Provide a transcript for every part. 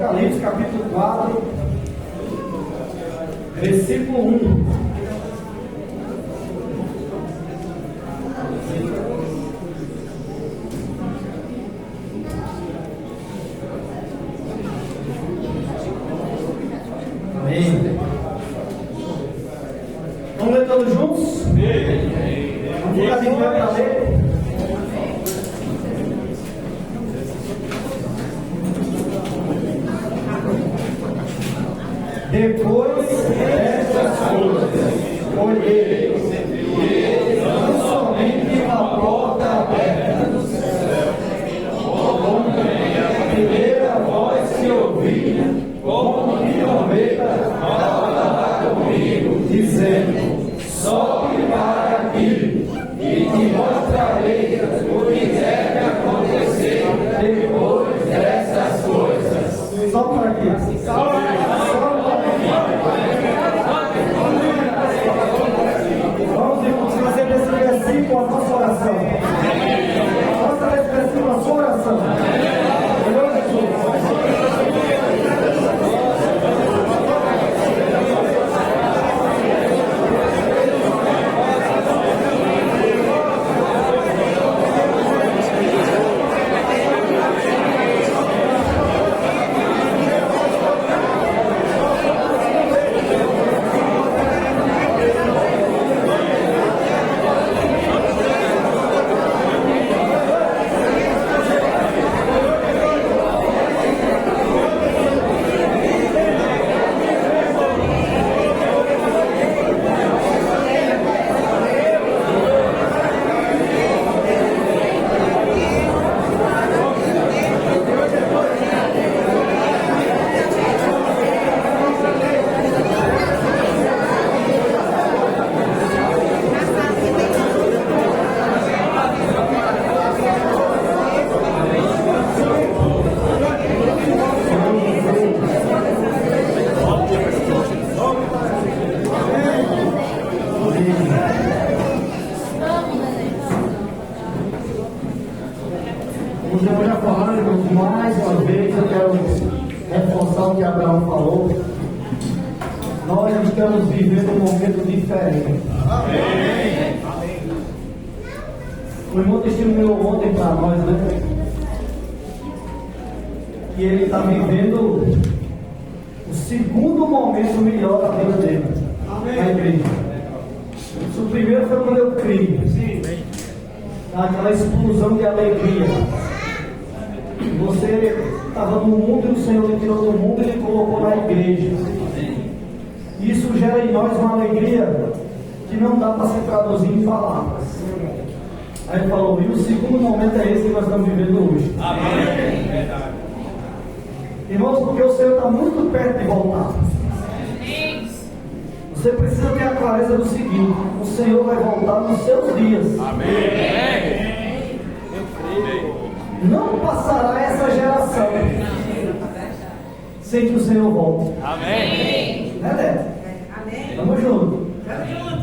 Apocalipse capítulo 4, versículo 1. Amém. Vamos ler todos juntos? Vamos ficar de pé para ler. Depois destas coisas, olhei, e não somente uma porta aberta no céu, como a primeira voz que ouvi, como de ovelha, falava comigo, dizendo: sobe para aqui, e te mostrarei o que deve acontecer depois dessas coisas. Só para aqui. Vamos fazer desse versículo a nossa oração. Faça desse versículo a sua oração. Eu já falando mais uma vez, eu quero reforçar o que Abraão falou. Nós estamos vivendo um momento diferente. Amém. O irmão testemunhou ontem para nós, né? Que ele está vivendo o segundo momento melhor da vida dele. Amém. Na igreja. O primeiro foi quando eu criei. Aquela explosão de alegria. Você estava no mundo e o Senhor lhe tirou do mundo e lhe colocou na igreja. Isso gera em nós uma alegria que não dá para se traduzir em palavras. Aí ele falou, e o segundo momento é esse que nós estamos vivendo hoje. Amém. Irmãos, porque o Senhor está muito perto de voltar. Você precisa ter a clareza do seguinte: o Senhor vai voltar nos seus dias. Amém. Não passará essa geração sem que o Senhor volte. Amém. Né, Neto? Amém. Vamos junto.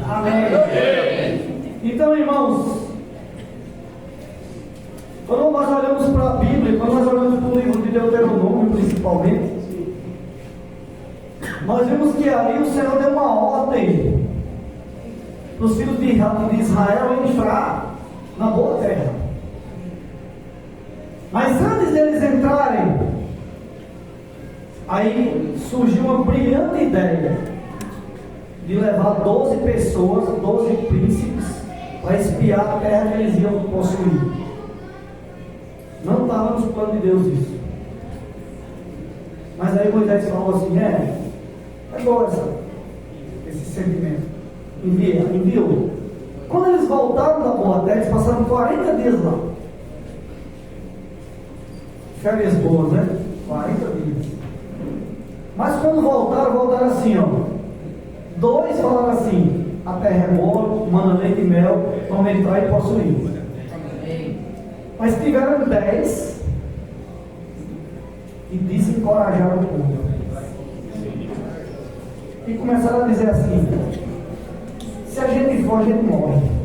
Amém. Então, irmãos, quando nós olhamos para a Bíblia, quando nós olhamos para o livro de Deuteronômio, principalmente, nós vimos que ali o Senhor deu uma ordem para os filhos de Israel entrar na boa terra. Mas antes deles entrarem, aí surgiu uma brilhante ideia de levar 12 pessoas, 12 príncipes, para espiar a terra que eles iam possuir. Não estava nos planos de Deus isso. Mas aí Moisés falou assim: é igual esse sentimento. Enviou. Quando eles voltaram da boa terra, eles passaram 40 dias lá. Férias boas, né? 40 dias. Mas quando voltaram assim, ó. 2 falaram assim: a terra é boa, manda leite e mel, vamos entrar e possuir. Mas tiveram 10 e desencorajaram o povo. E começaram a dizer assim: se a gente for, a gente morre.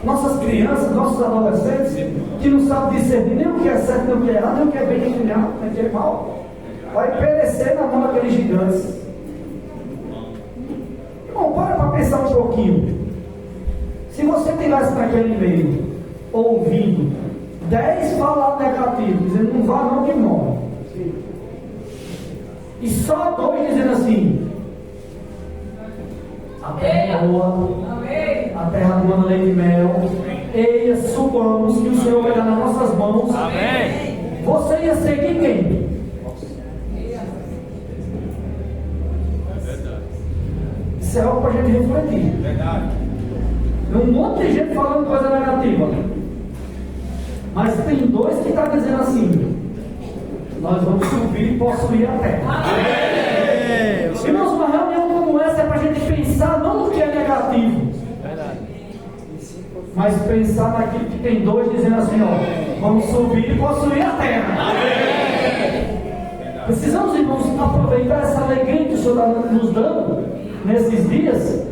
Nossas crianças, nossos adolescentes, que não sabem discernir nem o que é certo, nem o que é errado, nem o que é bem, nem o que é mal, vai perecer na mão daqueles gigantes. Irmão, para pensar um pouquinho. Se você estivesse naquele meio, ouvindo 10 falar negativo, dizendo não vá não que morre, e só 2 dizendo assim: a terra é boa, a terra manda leite e mel, eia, subamos que o Senhor vai dar nas nossas mãos. Amém. Você ia seguir quem? Isso é algo para a gente refletir. Verdade. Tem um monte de gente falando coisa negativa, mas tem 2 que estão dizendo assim: nós vamos subir e possuir a terra. Amém. Irmãos, uma reunião como essa é para a gente pensar não no que é negativo, verdade, mas pensar naquilo que tem 2 dizendo assim: ó, vamos subir e possuir a terra. Amém. Precisamos, irmãos, aproveitar essa alegria que o Senhor está nos dando nesses dias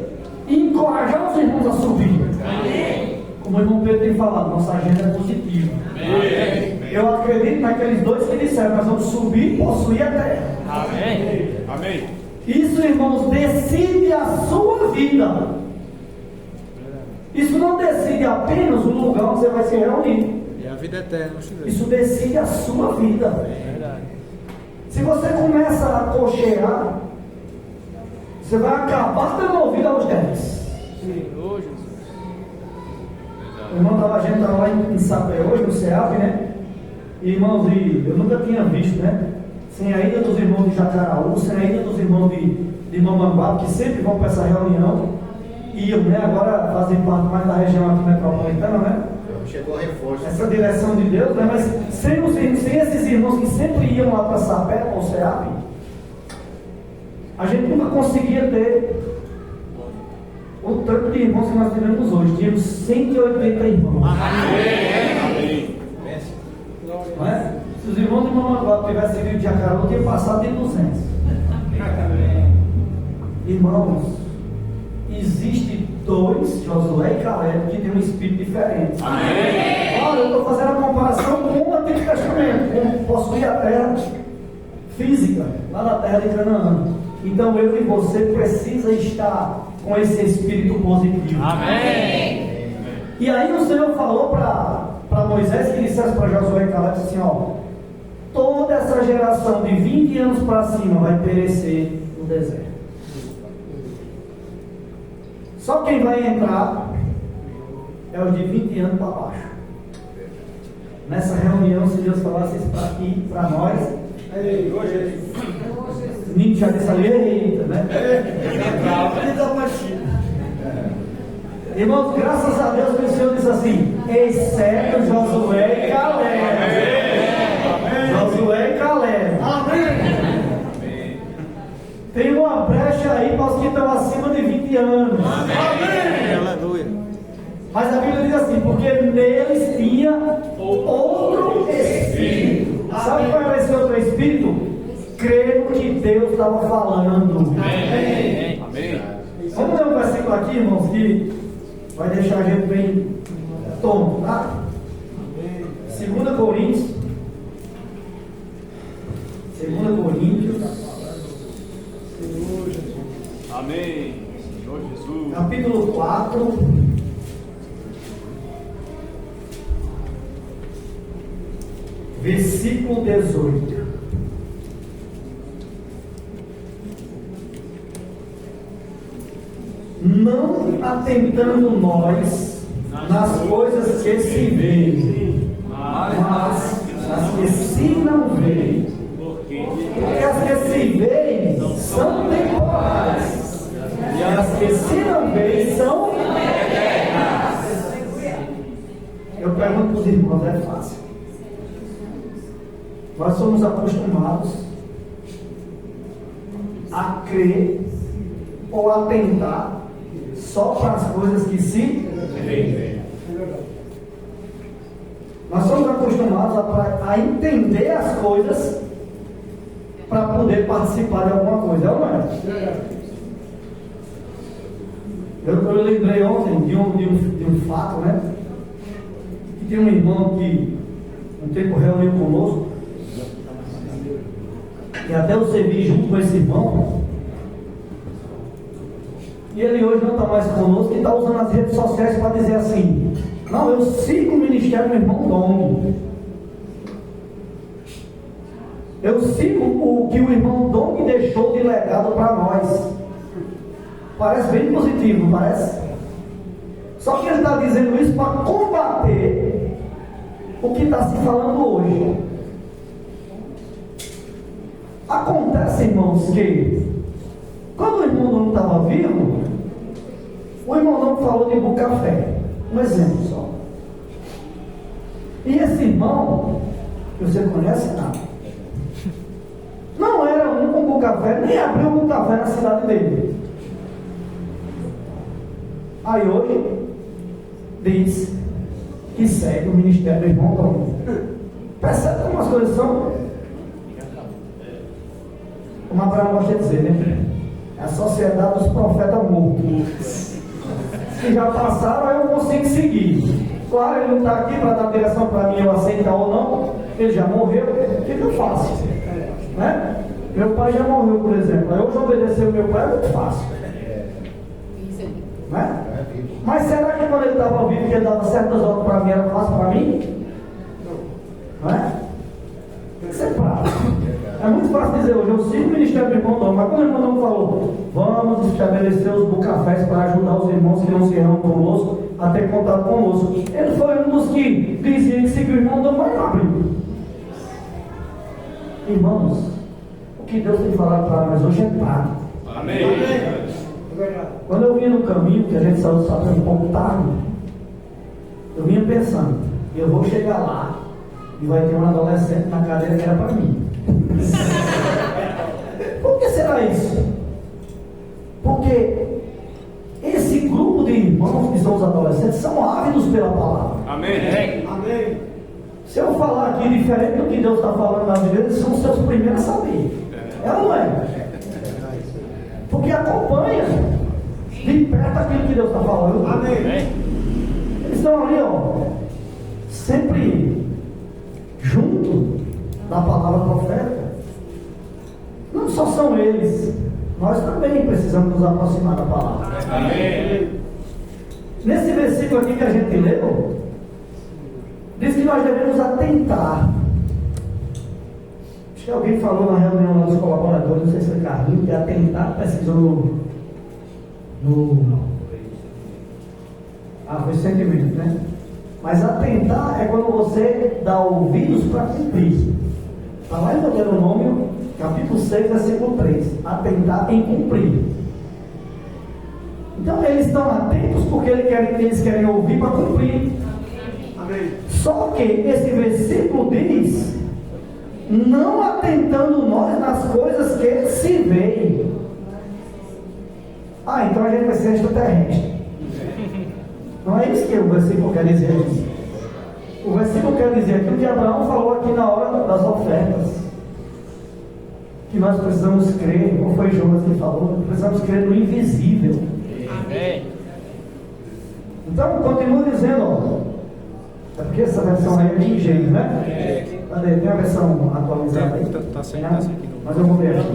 e encorajar os irmãos a subir. Amém. Como o irmão Pedro tem falado, nossa agenda é positiva. Amém. Eu acredito naqueles 2 que disseram: nós vamos subir e possuir a terra. Amém. Amém. Isso, irmãos, decide a sua vida. Isso não decide apenas o lugar onde você vai se reunir. É a vida eterna. Isso decide a sua vida. Verdade. Se você começa a cochear, você vai acabar dando ouvido aos 10. Sim, oh, Jesus. O irmão a gente estava lá em Sapé hoje, no SEAP, né? E, irmãos, eu nunca tinha visto, né? Sem a ida dos irmãos de Jacaraú, sem a ida dos irmãos de Mamanguape, que sempre vão para essa reunião, iam, né? Agora fazem parte mais da região aqui metropolitana, né? Chegou a reforço. Essa direção de Deus, né? Mas sem esses irmãos que sempre iam lá para Sapé, para o SEAP, a gente nunca conseguia ter o tanto de irmãos que nós tivemos hoje. Tínhamos 180 irmãos. Amém. Não é? Se os irmãos de Mamanguape tivessem vindo de Jacaraú, tinha passado de 200. Irmãos, existe 2, Josué e Caleb, que tem um espírito diferente. Amém. Olha, eu estou fazendo a comparação com o Antigo Testamento, com possuir a terra física, lá na terra de Canaã. Então eu e você precisa estar com esse espírito positivo. Amém. E aí o Senhor falou para Moisés que dissesse para Josué e Caleb assim: ó, toda essa geração de 20 anos para cima vai perecer no deserto. Só quem vai entrar é os de 20 anos para baixo. Nessa reunião, se Deus falasse isso para aqui, para nós, Ninguém já disse ali, eita, né? Irmãos, graças a Deus que o Senhor disse assim: exceto Josué e Caleb. Josué e Caleb. Amém. Tem uma brecha aí para os que estão acima de 20 anos. Amém. Aleluia. Mas a Bíblia diz assim: porque neles tinha outro espírito. Sabe qual era esse outro espírito? Crer no que Deus estava falando. Amém. Amém. Vamos ler um versículo aqui, irmãos, que vai deixar a gente bem tonto, tá? 2 Coríntios. 2 Coríntios. Amém. Senhor Jesus. Capítulo 4. Versículo 18. Não atentando nós nas coisas que se veem, mas nas que se não veem. Porque as que se veem são temporais, e as que se não veem são eternas. Eu pergunto para os irmãos, é fácil. Nós somos acostumados a crer ou a tentar só para as coisas que se veem. Nós somos acostumados a entender as coisas para poder participar de alguma coisa, não é? Eu lembrei ontem de um fato, né? Que tem um irmão que um tempo reuniu conosco. e até eu servi junto com esse irmão, e ele hoje não está mais conosco e está usando as redes sociais para dizer assim: não, eu sigo o ministério do irmão Dong, eu sigo o que o irmão Dong deixou de legado para nós. Parece bem positivo, não parece? Só que ele está dizendo isso para combater o que está se falando hoje. Acontece, irmãos, que quando o irmão não estava vivo, o irmão não falou de Bucafé. Um exemplo só. E esse irmão, que você conhece, não era um com Bucafé, nem abriu um Bucafé na cidade dele. Aí hoje diz que segue o ministério do irmão Dom. Percebe como as coisas são? Como a Abraão gosta de dizer, né? É a sociedade dos profetas mortos. Que já passaram, aí eu consigo seguir. Claro, ele não está aqui para dar direção para mim, eu aceitar ou não. Ele já morreu, o que eu faço? Né? Meu pai já morreu, por exemplo. Aí hoje obedecer o meu pai é muito fácil. Né? Mas será que quando ele estava vivo, que ele dava certas ordens para mim, era fácil para mim? Não é? Tem que ser prático. É muito fácil dizer hoje, eu sigo o ministério do irmão Dom, mas quando o irmão Dom falou, vamos estabelecer os bucafés para ajudar os irmãos que não se erram conosco a ter contato conosco. Ele foi um dos que dizia que seguiu o irmão Dom, mas não abriu. Irmãos, o que Deus tem falado para nós hoje é prático. Amém. Quando eu vinha no caminho, que a gente saiu um pouco tarde, eu vinha pensando, eu vou chegar lá e vai ter um adolescente na cadeira que era para mim. Por que será isso? Porque esse grupo de irmãos que são os adolescentes são ávidos pela palavra. Amém. Amém. Se eu falar aqui diferente do que Deus está falando nas igrejas, são os seus primeiros a saber. É ou não é? Porque acompanha de perto aquilo que Deus está falando. Amém. Eles estão ali, sempre junto da palavra profética. Não só são eles, nós também precisamos nos aproximar da palavra. Amém. Nesse versículo aqui que a gente leu, diz que nós devemos atentar. Acho que alguém falou na reunião lá dos colaboradores, não sei se foi Carlinhos, que atentar pesquisou foi sentimento, né? Mas atentar é quando você dá ouvidos para cumprir. Está lá em Deuteronômio, capítulo 6, versículo 3. Atentar em cumprir. Então eles estão atentos porque eles querem ouvir para cumprir. Amém. Só que esse versículo diz: não atentando nós nas coisas que se veem. Então a gente vai ser extraterrestre. Não é isso que o versículo quer dizer. O versículo quer dizer aquilo que Abraão falou aqui na hora das ofertas. Que nós precisamos crer, como foi Jonas que falou, precisamos crer no invisível. Amém. Então, continua dizendo, é porque essa versão aí é de engenho, né? Cadê? Tem a versão atualizada aí? Está saindo. Mas eu vou ver aqui.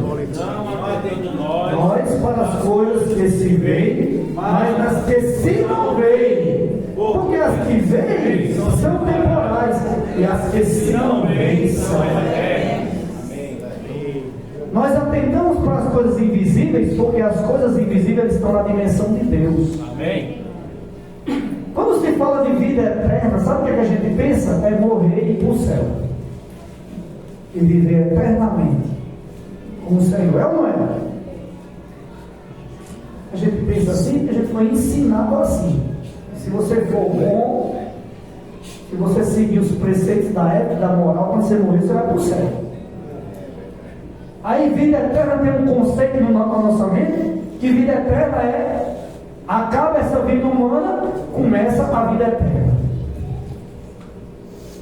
Nós para as coisas que se veem, mas nas que se não veem. Porque as que veem são temporais e as que se não veem são eternas. Nós atentamos para as coisas invisíveis porque as coisas invisíveis estão na dimensão de Deus. Amém. Quando se fala de vida eterna, sabe o que a gente pensa? É morrer e ir para o céu e viver eternamente com o Senhor. É ou não é? A gente pensa assim porque a gente foi ensinado assim. Se você for bom, se você seguir os preceitos da ética e da moral, quando você morrer, você vai para o céu. Aí vida eterna tem um conceito na nossa mente, que vida eterna é: acaba essa vida humana, começa a vida eterna.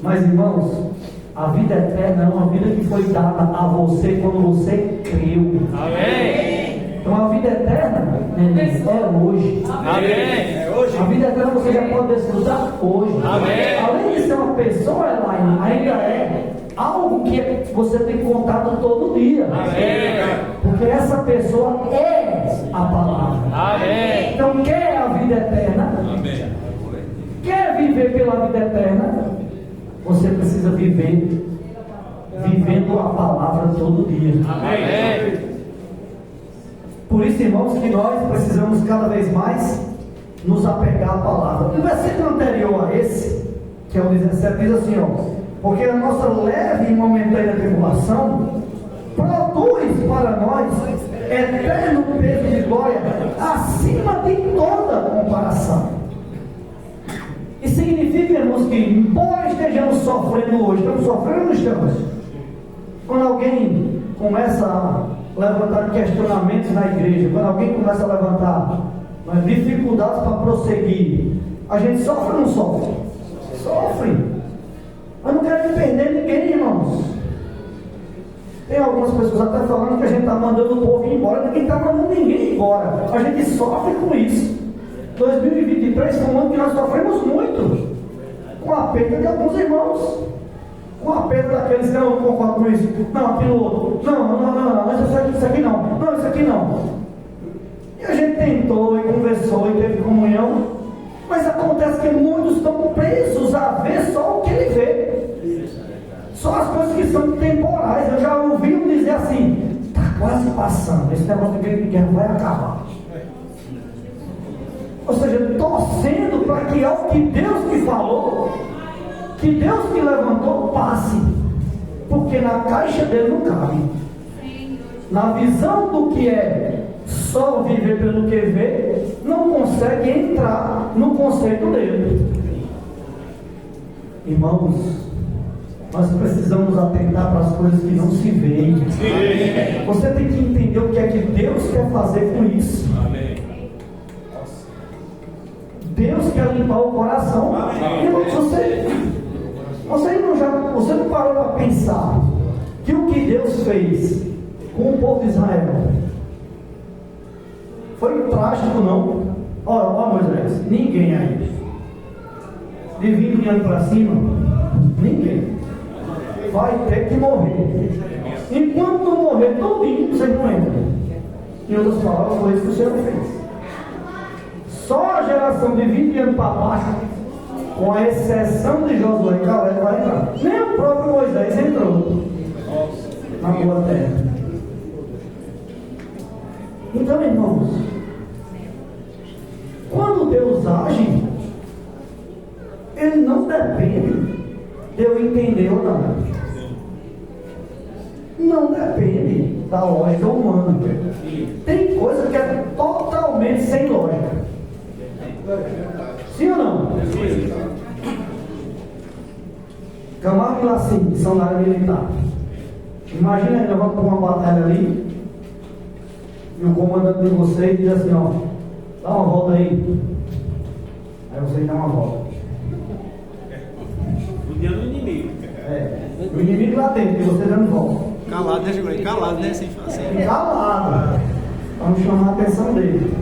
Mas irmãos, a vida eterna é uma vida que foi dada a você quando você creu. Amém. Então a vida eterna é hoje. Amém. É hoje. A vida eterna você já pode desfrutar hoje. Amém. Além de ser uma pessoa, Elaine, ainda é algo que você tem contato todo dia. Porque essa pessoa é a palavra. Então, quer a vida eterna? Quer viver pela vida eterna? Você precisa viver vivendo a palavra todo dia. Por isso, irmãos, que nós precisamos cada vez mais nos apegar à palavra. O versículo anterior a esse, que é o 17, diz assim, ó: porque a nossa leve e momentânea tribulação produz para nós eterno peso de glória acima de toda comparação. E significa, irmãos, que embora estejamos sofrendo hoje, estamos sofrendo ou não estamos? Quando alguém começa a levantar questionamentos na igreja, quando alguém começa a levantar dificuldades para prosseguir, a gente sofre ou não sofre? Sofre. Mas não quero perder ninguém, irmãos. Tem algumas pessoas até falando que a gente está mandando o povo ir embora. Ninguém está mandando ninguém embora. A gente sofre com isso. 2023 foi um ano que nós sofremos muito com a perda de alguns irmãos, com a perda daqueles que não concordam com isso. Não, aquilo outro. Não, isso aqui não. Não, isso aqui não. E a gente tentou e conversou e teve comunhão, mas acontece que muitos estão presos a ver só o que ele vê, só as coisas que são temporais. Eu já ouvi um dizer assim: está quase passando, esse negócio de guerra vai acabar. Ou seja, torcendo para que algo que Deus que falou, que Deus que levantou, passe, porque na caixa dele não cabe. Na visão do que é só viver pelo que vê, não consegue entrar no conceito dele. Irmãos, nós precisamos atentar para as coisas que não se veem. Você tem que entender o que é que Deus quer fazer com isso. Deus quer limpar o coração. Irmão, você não parou para pensar que o que Deus fez com o povo de Israel foi trágico, não? Olha, Moisés, ninguém aí, de 20 anos para cima, ninguém vai ter que morrer. Enquanto não morrer todinho, vocês não entram. Em outras palavras, foi isso que o Senhor fez. Só a geração de 20 anos para baixo, com a exceção de Josué e Caleb, vai entrar. Nem o próprio Moisés entrou na boa terra. Então, irmãos, quando Deus age, Ele não depende de eu entender ou não. Não depende da lógica humana. Tem coisa que é totalmente sem lógica. Sim ou não? Camargo e Lacinho, que são da área militar. Imagina que nós vamos para uma batalha ali, e o comandante de vocês diz assim: ó, dá uma volta aí. Aí vocês dão uma volta. O dia do inimigo. O inimigo lá dentro, e vocês dando volta. Calado, né, Gilberto? Calado, né? Sem fazer. Calado. Vamos chamar a atenção dele.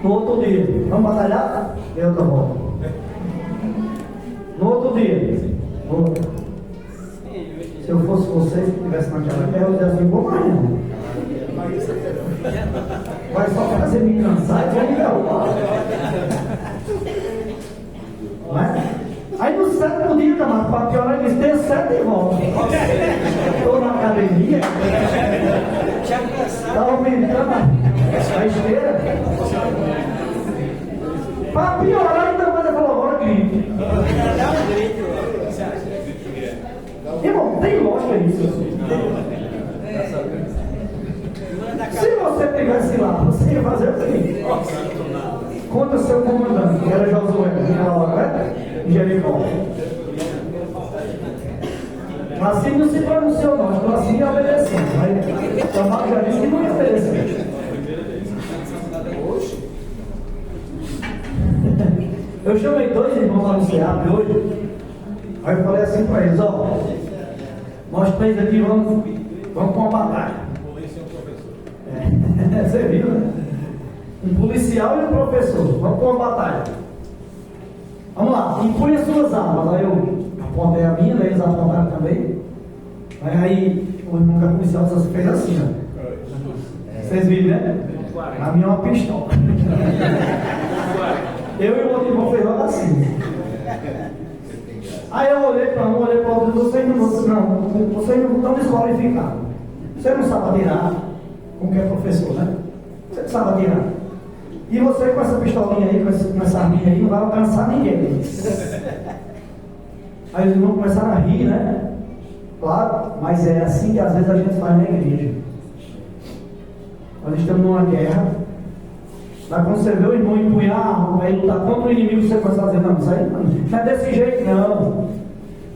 No outro dia, vamos batalhar? Deu outra volta. No outro dia, outra. Se eu fosse vocês que estivessem naquela guerra, eu dizia assim: vou mais não. Vai só fazer me cansar e vai me derrubar. Não é? Aí no sétimo dia, camarada, para piorar, eles têm 7 voltas. Estou na academia, está aumentando a esteira. Para piorar, ainda mais ele falou: agora grite. Irmão, tem lógica isso. Se você estivesse lá, você ia fazer o quê? Conta seu comandante, que era Josué, naquela hora, né? Em Jericó. Assim não se pronunciou, não. Então assim ia obedecer. Mas Camargo já disse que não ia obedecer. Eu chamei 2 irmãos lá no SEAP hoje. Aí eu falei assim para eles: ó, nós 3 aqui vamos para uma batalha. Você viu, né? Um policial e um professor. Vamos para uma batalha. Vamos lá, impõe as suas armas. Aí eu apontei a minha, eles apontaram também. Aí o irmão que é policial fez assim, ó. Vocês viram, né? A minha é uma pistola. Eu e o outro irmão fez logo assim. Aí eu olhei para um, olhei para o outro, vocês não estão desqualificados. Você não sabe atirar, como que é professor, né? Você não sabe atirar. E você com essa pistolinha aí, com essa arminha aí, não vai alcançar ninguém. Aí os irmãos começaram a rir, né? Claro, mas é assim que às vezes a gente faz na igreja. Nós estamos numa guerra. Mas quando você vê o irmão empunhar a arma, vai lutar contra o inimigo, você começa a dizer, não, isso aí não é desse jeito não.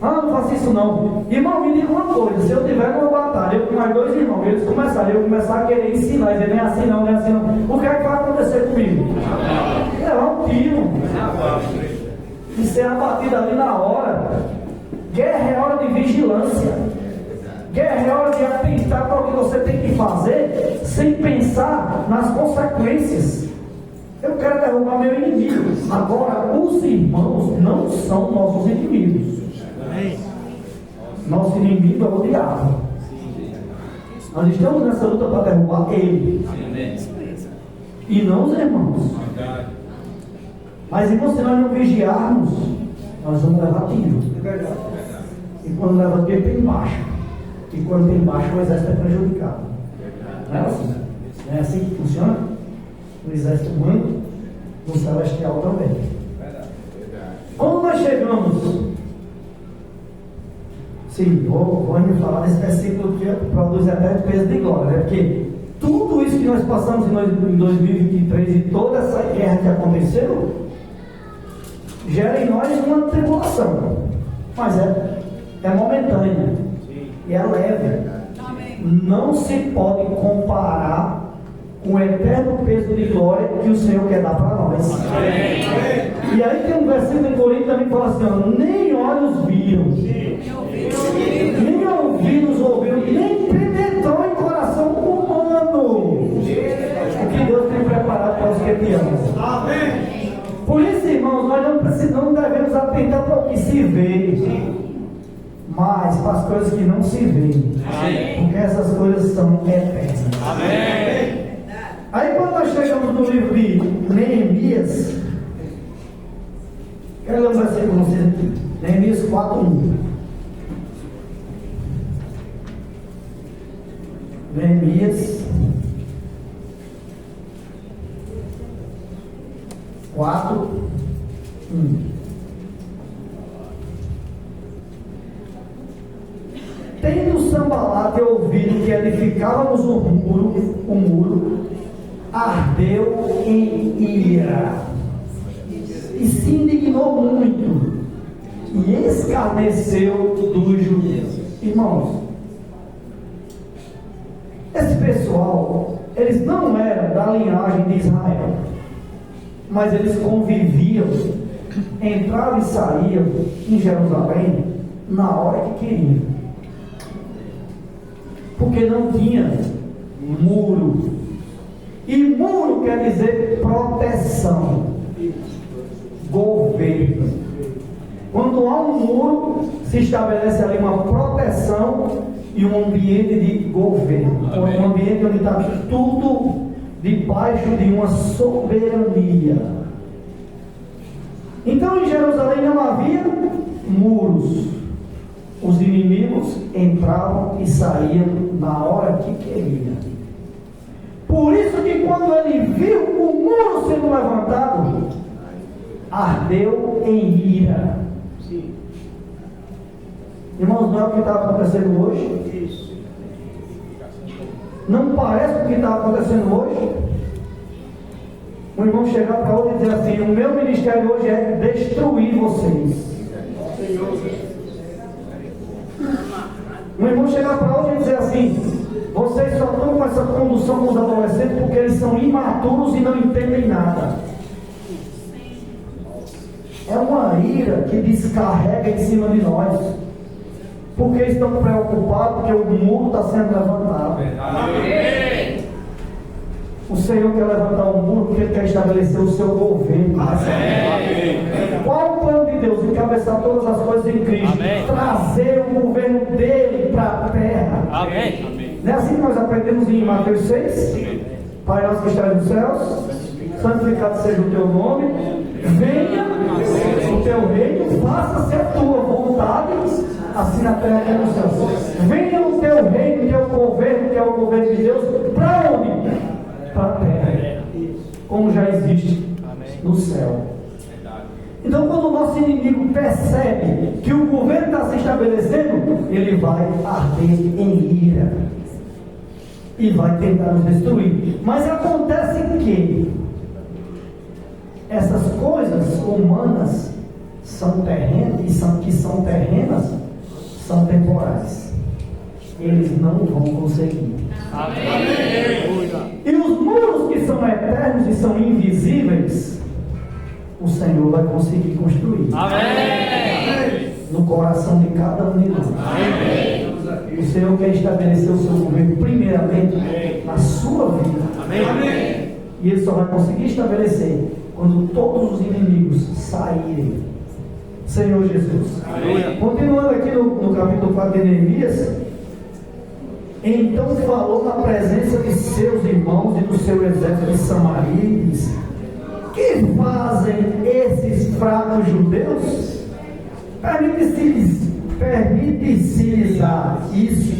Não faça isso não. Irmão, me diga uma coisa, se eu tiver numa batalha, eu com mais dois irmãos, eles começar a querer ensinar, dizer, nem assim não, nem assim não. O que é que vai acontecer comigo? Levar um tiro. E ser abatido ali na hora. Guerra é hora de vigilância. Guerra é hora de atentar para o que você tem que fazer, sem pensar nas consequências. Eu quero derrubar meu inimigo. Agora, os irmãos não são nossos inimigos. Nosso inimigo é o diabo. Nós estamos nessa luta para derrubar ele. E não os irmãos. Mas, irmãos, se nós não vigiarmos, nós vamos levar tiro. E quando leva tiro, tem baixo. E quando tem baixo, o exército é prejudicado. Não é assim? Não é assim que funciona? No exército humano, no celestial também. Quando nós chegamos, sim, vou ainda falar desse versículo que produz eterno peso de glória, né? Porque tudo isso que nós passamos em 2023 e toda essa guerra que aconteceu, gera em nós uma tribulação, mas é momentânea e é leve. Não se pode comparar com o eterno peso de glória que o Senhor quer dar para nós. E aí tem um versículo em Coríntios também que fala assim, ó, nem olhos viram, nem ouvidos ouviram, nem penetrou em coração humano o que Deus tem preparado para os que te amam. Por isso, irmãos, nós não devemos atentar para o que se vê, mas para as coisas que não se veem, porque essas coisas são eternas. Amém. Aí quando nós chegamos no livro de Neemias, quero ler um versículo com vocês aqui, Neemias 4:1. Neemias 4:1. Tendo Sambalate ouvido que edificávamos o muro, ardeu em ira e se indignou muito e escarneceu dos judeus. Irmãos, esse pessoal, eles não eram da linhagem de Israel, mas eles conviviam, entravam e saíam em Jerusalém na hora que queriam, porque não tinha muro. E muro quer dizer proteção, governo. Quando há um muro, se estabelece ali uma proteção e um ambiente de governo. Um ambiente onde está tudo debaixo de uma soberania. Então em Jerusalém não havia muros. Os inimigos entravam e saíam na hora que queriam. Por isso que quando ele viu o muro sendo levantado, ardeu em ira. Irmãos, não é o que está acontecendo hoje? Não parece o que está acontecendo hoje? Um irmão chegar para outro e dizer assim, o meu ministério hoje é destruir vocês. Um irmão chegar para outro e dizer assim, vocês só estão com essa condução com os adolescentes porque eles são imaturos e não entendem nada. É uma ira que descarrega em cima de nós, porque eles estão preocupados porque o muro está sendo levantado. Amém. O Senhor quer levantar um muro porque Ele quer estabelecer o seu governo. Amém. Qual o plano de Deus? Encabeçar todas as coisas em Cristo. Amém. Trazer o governo dele para a terra. Amém. Não é assim que nós aprendemos em Mateus 6? Pai nosso que estás nos céus, santificado seja o teu nome, venha o teu reino, faça-se a tua vontade, assim na terra como nos céus. Venha o teu reino, teu governo, que é o governo de Deus, para onde? Para a terra, como já existe no céu. Então, quando o nosso inimigo percebe que o governo está se estabelecendo, ele vai arder em ira e vai tentar nos destruir. Mas acontece que essas coisas humanas são terrenas e que são terrenas, são temporais. Eles não vão conseguir. Amém. E os muros que são eternos e são invisíveis, o Senhor vai conseguir construir. Amém. No coração de cada um de nós. Amém. O Senhor quer estabelecer o seu governo primeiramente na sua vida. Amém. E Ele só vai conseguir estabelecer quando todos os inimigos saírem. Senhor Jesus. Amém. Continuando aqui no capítulo 4 de Neemias. Então falou na presença de seus irmãos e do seu exército de Samaria e disse: que fazem esses fracos judeus? Permite-se-lhes isso.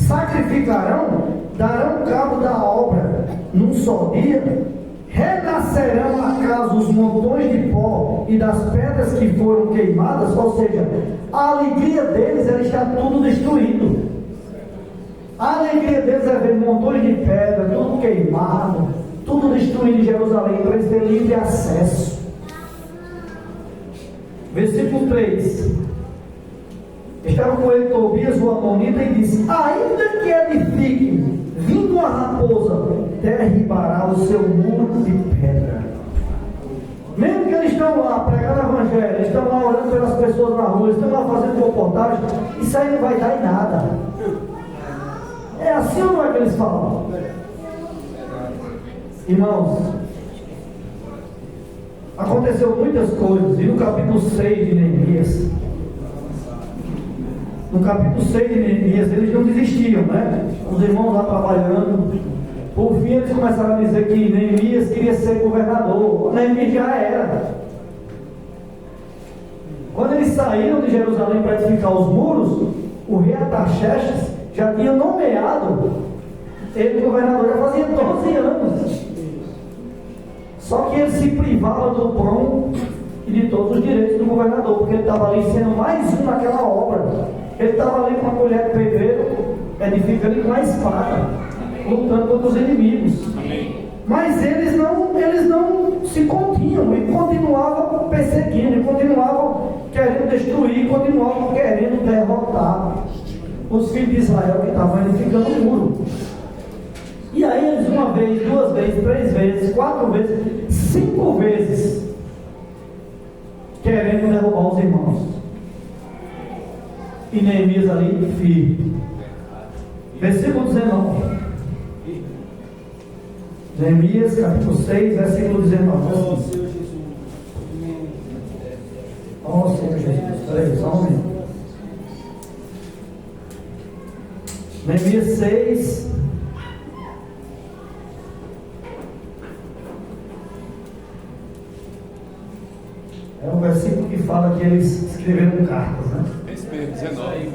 Sacrificarão, darão cabo da obra num só dia, renascerão acaso os montões de pó e das pedras que foram queimadas, ou seja, a alegria deles era estar tudo destruído. A alegria deles é ver montões de pedra, tudo queimado, tudo destruído em Jerusalém, para eles terem livre acesso. Versículo 3. Estava com ele Tobias o Amonita e disse: ainda que edifique, vindo a raposa, derribará o seu muro de pedra. Mesmo que eles estão lá pregando o evangelho, eles estão lá orando pelas pessoas na rua, eles estão lá fazendo reportagem, isso aí não vai dar em nada. É assim ou não é que eles falam? Irmãos, aconteceu muitas coisas, e no capítulo 6 de Neemias, eles não desistiam, né? Os irmãos lá trabalhando, por fim eles começaram a dizer que Neemias queria ser governador. Neemias já era. Quando eles saíram de Jerusalém para edificar os muros, o rei Artaxerxes já tinha nomeado ele governador, já fazia 12 anos. Só que ele se privava do pão e de todos os direitos do governador, porque ele estava ali sendo mais um naquela obra. Ele estava ali com a colher de pedreiro, edificando com a espada, lutando contra os inimigos. Amém. Mas eles não se continham e continuavam perseguindo, e continuavam querendo destruir, continuavam querendo derrotar os filhos de Israel que estavam edificando o muro. E aí eles, uma vez, 2 vezes, 3 vezes, 4 vezes, 5 vezes querendo derrubar os irmãos. E Neemias ali firme. Versículo 19. Neemias capítulo 6, versículo 19. Oh Senhor Jesus. Peraí, só um minuto. Neemias 6. É um versículo que fala que eles escreveram cartas, né? Esse mesmo, 19.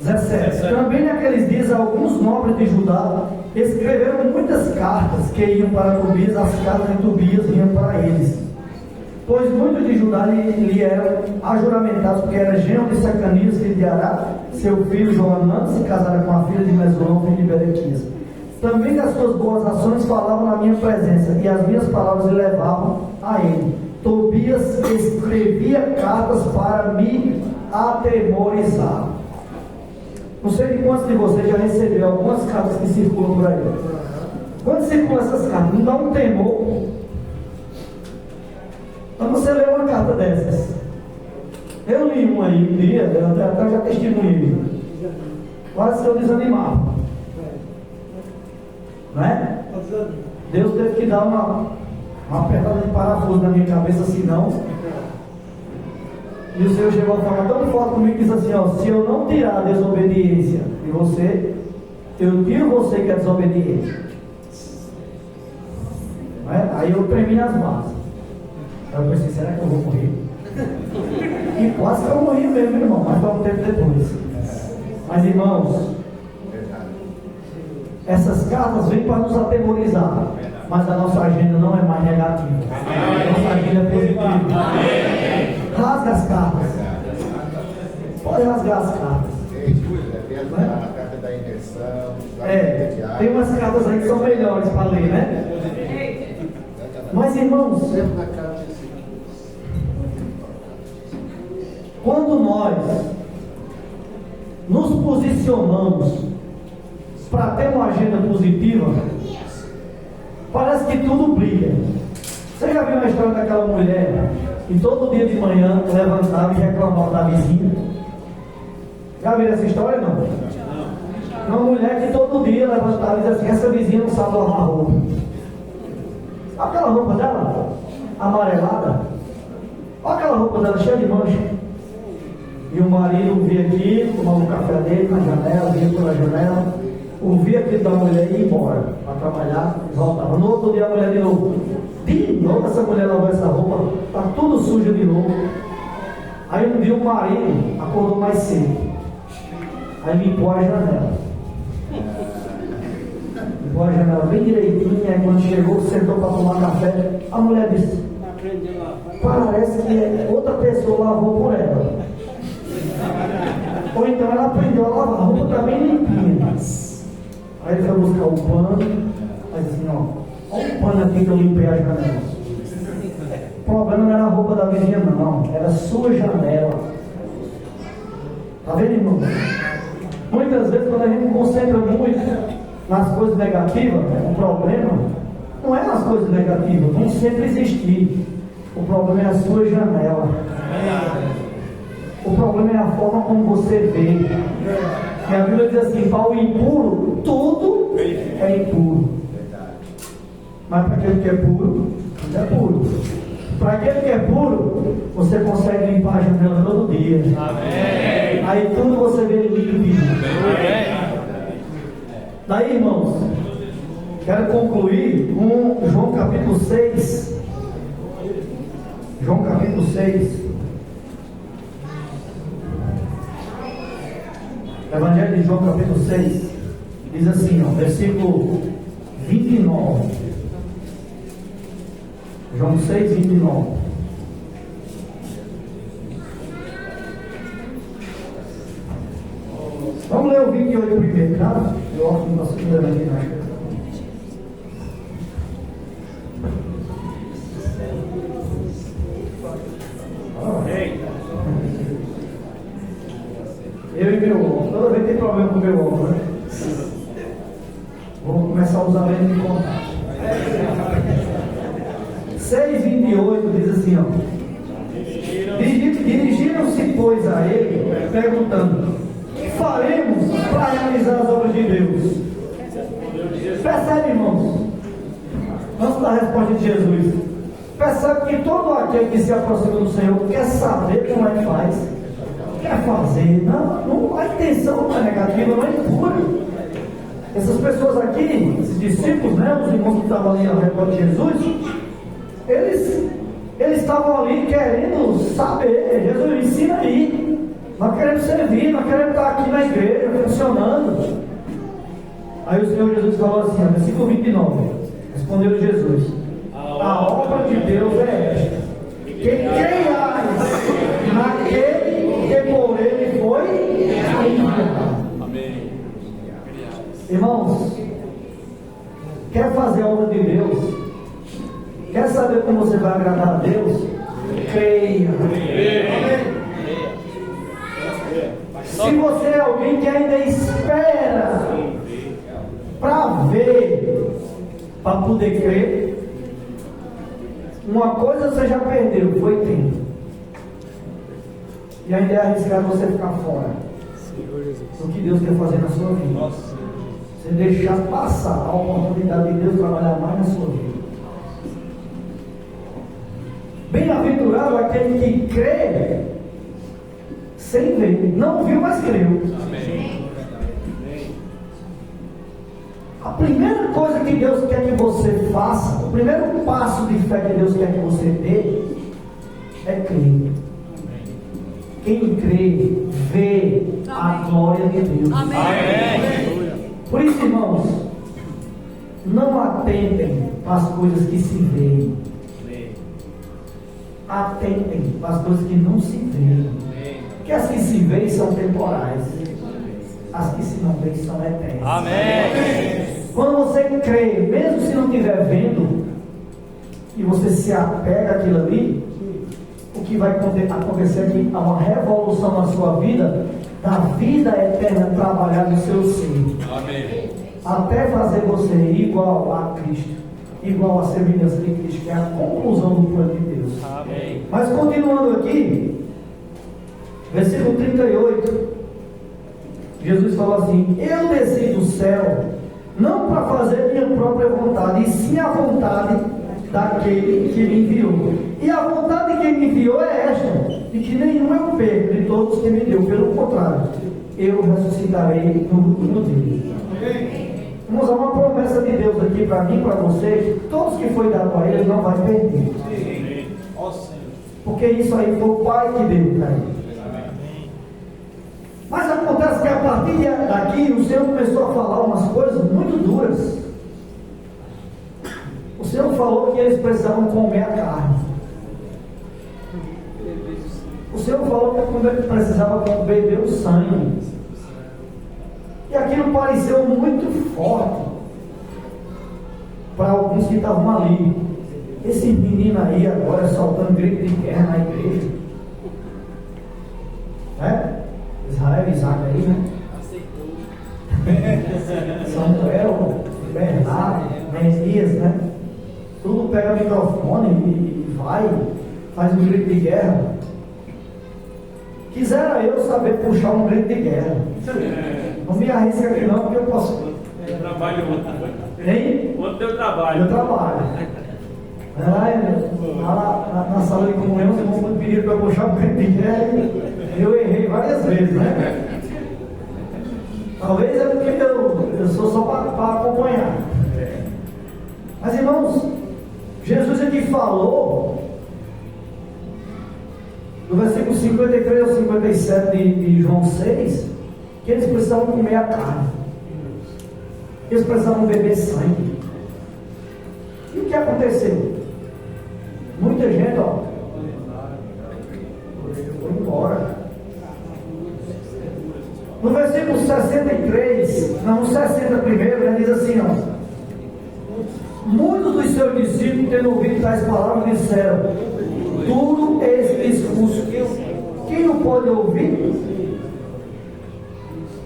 17. Também naqueles dias alguns nobres de Judá escreveram muitas cartas que iam para Tobias, as cartas de Tobias vinham para eles. Pois muitos de Judá lhe eram ajuramentados, porque era genro de Secanias, filho de Ará, seu filho Joanã se casara com a filha de Mesulão, filho de Berequias. Também das suas boas ações falavam na minha presença, e as minhas palavras levavam a ele. Tobias escrevia cartas para me atemorizar. Não sei de quantos de vocês já receberam algumas cartas que circulam por aí. Quando circulam essas cartas, não dá um temor. Então você lê uma carta dessas. Eu li uma aí um dia, eu até já testemunhei. Quase que eu desanimava. Não é? Deus teve que dar uma apertada de parafuso na minha cabeça, senão E o Senhor chegou a falar tão forte comigo que disse assim: ó, se eu não tirar a desobediência de você, eu tiro você que é desobediente. Aí eu tremi as bases. Aí eu pensei: será que eu vou morrer? E quase que eu morri mesmo, irmão, mas foi um tempo depois. Mas, irmãos, essas cartas vêm para nos atemorizar, mas a nossa agenda não é mais negativa. A nossa agenda é positiva. Rasga as cartas. Pode rasgar as cartas. A carta da inversão. Tem umas cartas aí que são melhores para ler, né? Mas, irmãos, quando nós nos posicionamos para ter uma agenda positiva, parece que tudo brilha. Você já viu a história daquela mulher que todo dia de manhã levantava e reclamava da vizinha? Já viu essa história? Não? Uma mulher que todo dia levantava e dizia assim: essa vizinha não sabe lavar roupa. Olha aquela roupa dela, amarelada. Olha aquela roupa dela cheia de mancha. E o marido via aqui, tomava um café dele na janela, via pela janela, ouvia aquilo da mulher e ia embora para trabalhar e voltava. No outro dia a mulher de novo essa mulher lavou essa roupa, está tudo suja de novo. Aí um dia o marido acordou mais cedo, aí limpou a janela. Limpou a janela bem direitinho, aí quando chegou, sentou para tomar café, a mulher disse: parece que outra pessoa lavou por ela. Ou então ela aprendeu a lavar, a roupa está bem limpinha. Aí ele foi buscar o pano, aí disse assim: ó, olha o pano aqui que eu limpei a janela. O problema não era a roupa da vizinha, não, era a sua janela. Está vendo, irmão? Muitas vezes, quando a gente concentra muito nas coisas negativas, o problema não é nas coisas negativas, vão sempre existir. O problema é a sua janela. O problema é a forma como você vê. E a Bíblia diz assim: para o impuro, tudo é impuro. Mas para aquele que é puro, tudo é puro. Para aquele que é puro, você consegue limpar a janela todo dia. Amém. Aí tudo você vê límpido. Daí, irmãos, quero concluir com João capítulo 6. João capítulo 6. Evangelho de João capítulo 6 diz assim, ó, versículo 29. João 6, 29. Vamos ler o 28 primeiro, tá? Eu acho que nós estamos lendo aqui na época. Eu e meu ombro, toda vez tem problema com o meu ombro, né? Vou começar a usar lente de contato. 6:28 diz assim, ó: dirigiram-se, pois, a ele, perguntando: que faremos para realizar as obras de Deus? Percebe, irmãos? Vamos dar a resposta de Jesus. Percebe que todo aquele que se aproxima do Senhor quer saber como é que faz, quer fazer. Não, a intenção não é negativa, não é impura. Essas pessoas aqui, esses discípulos, né, os irmãos que estavam ali ao redor de Jesus, eles estavam ali querendo saber. Jesus, ensina aí. Nós queremos servir, nós queremos estar aqui na igreja, funcionando. Aí o Senhor Jesus falou assim, versículo 29. Respondeu Jesus: a obra de Deus é esta, que creiais naquele que por ele foi enviado. Amém. Irmãos, quer fazer a obra de Deus? Quer saber como você vai agradar a Deus? Creia. Se você é alguém que ainda espera para ver, para poder crer, uma coisa você já perdeu, foi tempo. E ainda é arriscado você ficar fora do que Deus quer fazer na sua vida. Você deixar passar a oportunidade de Deus trabalhar mais na sua vida. Bem-aventurado aquele que crê sem ver. Não viu, mas creu. A primeira coisa que Deus quer que você faça, o primeiro passo de fé que Deus quer que você dê, é crer. Quem crê, vê a glória de Deus. Por isso, irmãos, não atentem para as coisas que se veem. Atentem para as coisas que não se veem. Porque as que se veem são temporais. As que se não veem são eternas. Amém. Quando você crê, mesmo se não estiver vendo, e você se apega àquilo ali, o que vai acontecer é que há uma revolução na sua vida, da vida eterna trabalhar no seu ser. Amém. Até fazer você igual a Cristo, igual a semelhança de Cristo, que é a conclusão do plano de Deus. Amém. Mas continuando aqui, versículo 38, Jesus falou assim: eu desci do céu, não para fazer minha própria vontade, e sim a vontade daquele que me enviou. E a vontade de quem me enviou é esta: de que nenhum eu perco de todos que me deu, pelo contrário, eu ressuscitarei no último dia. Vamos a uma promessa de Deus aqui para mim e para você, que todos que foi dado a ele não vai perder. Porque isso aí foi o Pai que deu para ele. Mas acontece que a partir daqui o Senhor começou a falar umas coisas muito duras. O Senhor falou que eles precisavam comer a carne. O Senhor falou que eles precisavam beber o sangue. E aquilo pareceu muito forte para alguns que estavam ali. Esse menino aí agora soltando grito de guerra na igreja. Né? Israel, Isaac aí, né? Samuel, Bernardo, Messias, né? Tudo pega microfone e vai, faz um grito de guerra. Quisera eu saber puxar um grito de guerra. Não me arrisca aqui não, porque eu posso. Trabalho outro. Hein? Outro teu trabalho. Eu trabalho. Lá na sala de comunhão, os irmãos pediram para eu puxar um grito de guerra. Eu errei várias vezes, né? Talvez é porque eu sou só para acompanhar. Mas, irmãos, Jesus aqui falou, no versículo 53 ao 57 de João 6, que eles precisavam comer a carne, eles precisavam beber sangue. E o que aconteceu? Muita gente, foi embora. No versículo 63, no 60 primeiro, ele diz assim, muitos dos seus discípulos, tendo ouvido tais palavras, disseram: duro é esse discurso, quem não pode ouvir?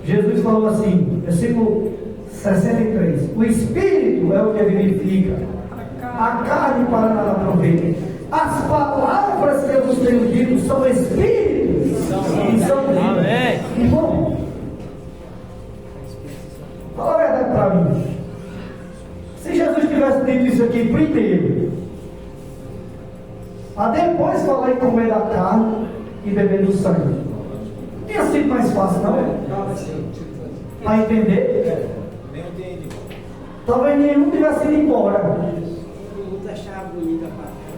Jesus falou assim, versículo 63, o Espírito é o que vivifica, a carne para nada aproveita. As palavras que eu vos tenho dito são Espíritos e são vida. Irmão, fala a verdade para mim. Se Jesus tivesse dito isso aqui primeiro, para depois falar em comer da carne e beber do sangue, tinha sido mais fácil, não é? Para entender? Talvez nenhum tivesse ido embora.